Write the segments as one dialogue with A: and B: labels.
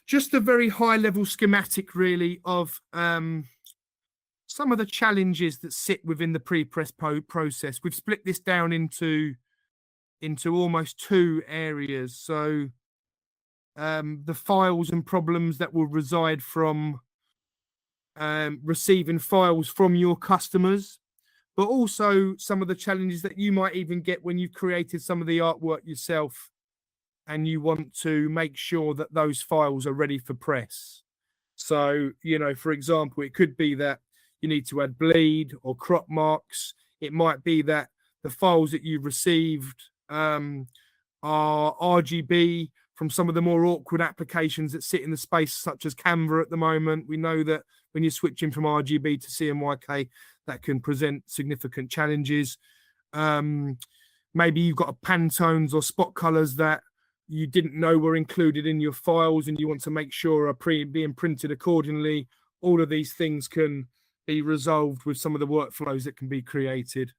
A: Just a very high level schematic, really, of some of the challenges that sit within the pre-press process. We've split this down into almost two areas. So the files and problems that will reside from receiving files from your customers, but also some of the challenges that you might even get when you've created some of the artwork yourself and you want to make sure that those files are ready for press. So, for example, it could be that you need to add bleed or crop marks. It might be that the files that you've received are RGB from some of the more awkward applications that sit in the space, such as Canva at the moment. We know that when you're switching from RGB to CMYK, that can present significant challenges. Maybe you've got Pantones or spot colors that you didn't know were included in your files and you want to make sure are being printed accordingly. All of these things can be resolved with some of the workflows that can be created.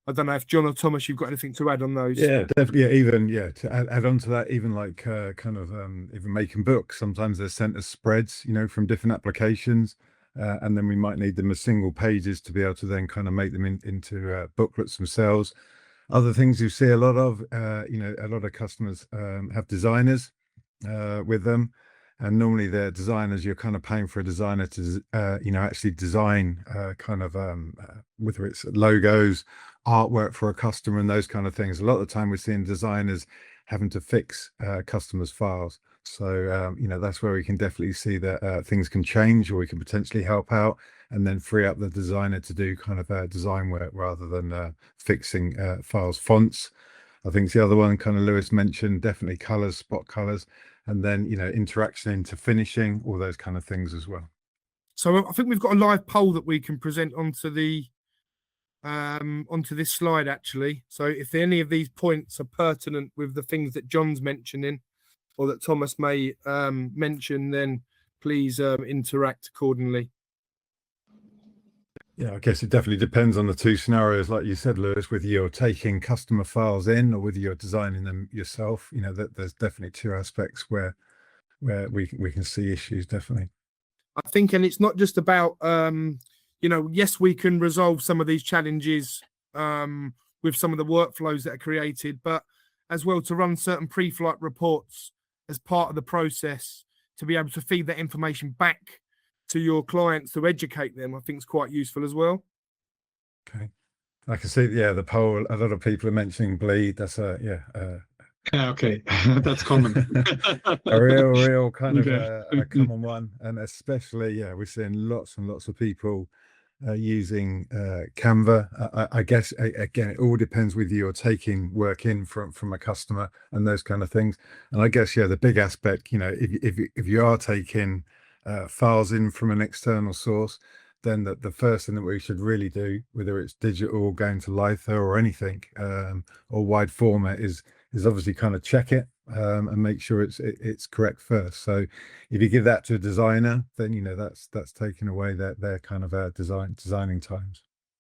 A: I don't know if John or Thomas, you've got anything to add on those.
B: Yeah, definitely. Yeah, even to add on to that, even like even making books. Sometimes they're sent as spreads, from different applications, and then we might need them as single pages to be able to then kind of make them into booklets themselves. Other things you see a lot of, a lot of customers have designers with them, and normally they're designers. You're kind of paying for a designer to, actually design whether it's logos, artwork for a customer, and those kind of things. A lot of the time, we're seeing designers having to fix customers' files. So that's where we can definitely see that things can change, or we can potentially help out and then free up the designer to do kind of design work rather than fixing files. Fonts, I think, is the other one. Kind of Lewis mentioned, definitely colors, spot colors, and then interaction into finishing, all those kind of things as well.
A: So I think we've got a live poll that we can present onto this slide, actually. So if any of these points are pertinent with the things that John's mentioning or that Thomas may mention, then please interact accordingly.
B: Yeah, I guess it definitely depends on the two scenarios, like you said, Lewis, whether you're taking customer files in or whether you're designing them yourself. That there's definitely two aspects where we can see issues, definitely.
A: I think, and it's not just about yes, we can resolve some of these challenges with some of the workflows that are created, but as well to run certain pre-flight reports as part of the process to be able to feed that information back to your clients to educate them, I think is quite useful as well.
B: Okay. I can see, the poll, a lot of people are mentioning bleed. That's
C: okay. That's common.
B: a real kind of a common one. And especially, we're seeing lots and lots of people using Canva. I guess, again, it all depends whether you're taking work in from a customer and those kind of things. And I guess, the big aspect, if you are taking files in from an external source, then the first thing that we should really do, whether it's digital, going to Litho or anything, or wide format, is obviously kind of check it and make sure it's correct first. So if you give that to a designer, then that's taking away their kind of designing times.